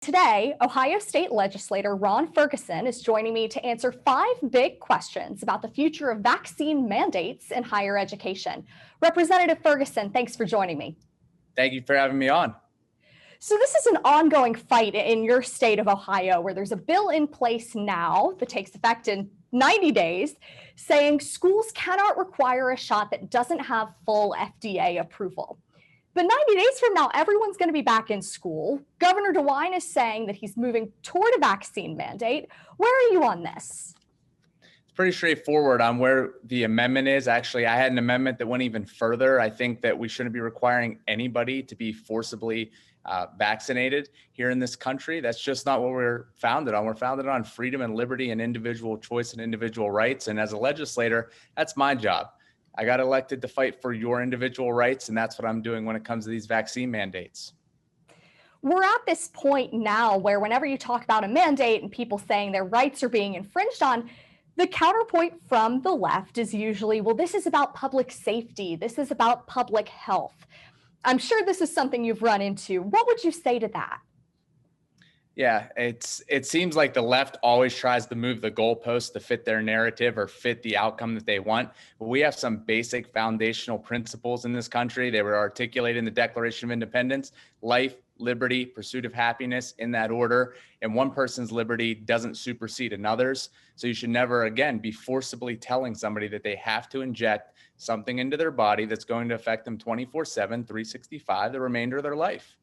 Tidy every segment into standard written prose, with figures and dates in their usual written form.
Today, Ohio State legislator Ron Ferguson is joining me to answer 5 big questions about the future of vaccine mandates in higher education. Representative Ferguson, thanks for joining me. Thank you for having me on. So this is an ongoing fight in your state of Ohio, where there's a bill in place now that takes effect in 90 days saying schools cannot require a shot that doesn't have full FDA approval. But 90 days from now, everyone's going to be back in school. Governor DeWine is saying that he's moving toward a vaccine mandate. Where are you on this? It's pretty straightforward on where the amendment is. Actually, I had an amendment that went even further. I think that we shouldn't be requiring anybody to be forcibly vaccinated here in this country. That's just not what we're founded on. We're founded on freedom and liberty and individual choice and individual rights. And as a legislator, that's my job. I got elected to fight for your individual rights, and that's what I'm doing when it comes to these vaccine mandates. We're at this point now where whenever you talk about a mandate and people saying their rights are being infringed on, the counterpoint from the left is usually, well, this is about public safety. This is about public health. I'm sure this is something you've run into. What would you say to that? Yeah, it seems like the left always tries to move the goalposts to fit their narrative or fit the outcome that they want. But we have some basic foundational principles in this country. They were articulated in the Declaration of Independence: life, liberty, pursuit of happiness, in that order. And one person's liberty doesn't supersede another's. So you should never, again, be forcibly telling somebody that they have to inject something into their body that's going to affect them 24/7, 365, the remainder of their life.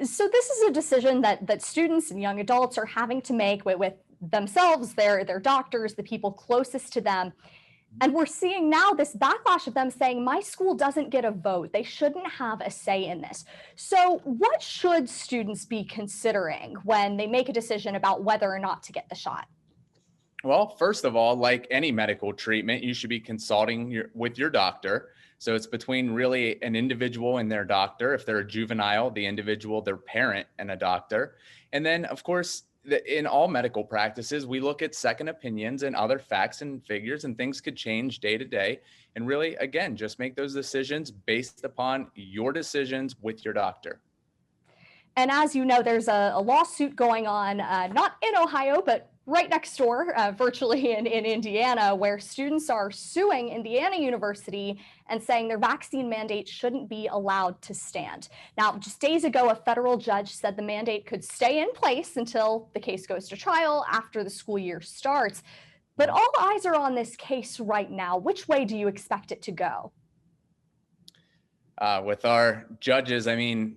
So this is a decision that students and young adults are having to make with themselves, their doctors, the people closest to them. And we're seeing now this backlash of them saying, my school doesn't get a vote. They shouldn't have a say in this. So what should students be considering when they make a decision about whether or not to get the shot? Well, first of all, like any medical treatment, you should be consulting with your doctor. So it's between really an individual and their doctor. If they're a juvenile, the individual, their parent, and a doctor. And then, of course, in all medical practices, we look at second opinions and other facts and figures, and things could change day to day. And really, again, just make those decisions based upon your decisions with your doctor. And as you know, there's a lawsuit going on, not in Ohio, but right next door, virtually in Indiana, where students are suing Indiana University and saying their vaccine mandate shouldn't be allowed to stand. Now, just days ago, a federal judge said the mandate could stay in place until the case goes to trial after the school year starts. But all eyes are on this case right now. Which way do you expect it to go? With our judges, I mean,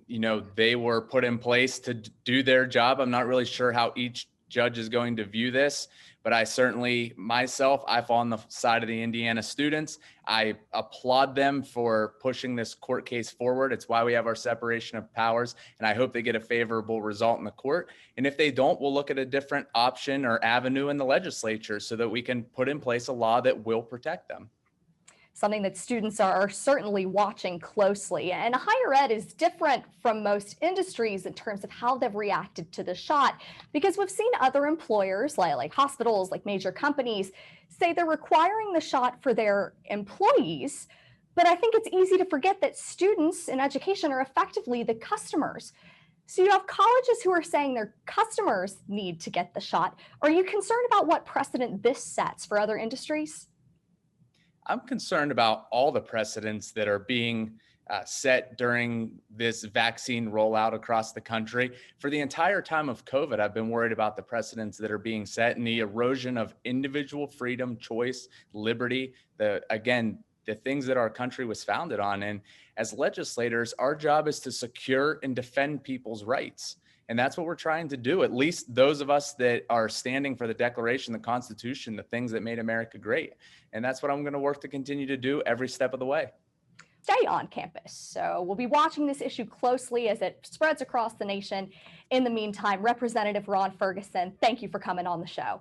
they were put in place to do their job. I'm not really sure how each judge is going to view this, but I certainly myself, I fall on the side of the Indiana students. I applaud them for pushing this court case forward. It's why we have our separation of powers, and I hope they get a favorable result in the court. And if they don't, we'll look at a different option or avenue in the legislature so that we can put in place a law that will protect them. Something that students are certainly watching closely. And higher ed is different from most industries in terms of how they've reacted to the shot, because we've seen other employers like hospitals, like major companies, say they're requiring the shot for their employees. But I think it's easy to forget that students in education are effectively the customers. So you have colleges who are saying their customers need to get the shot. Are you concerned about what precedent this sets for other industries? I'm concerned about all the precedents that are being set during this vaccine rollout across the country. For the entire time of COVID, I've been worried about the precedents that are being set and the erosion of individual freedom, choice, liberty, the things that our country was founded on. And as legislators, our job is to secure and defend people's rights. And that's what we're trying to do, at least those of us that are standing for the Declaration, the Constitution, the things that made America great. And that's what I'm going to work to continue to do every step of the way. Stay on campus. So we'll be watching this issue closely as it spreads across the nation. In the meantime, Representative Ron Ferguson, thank you for coming on the show.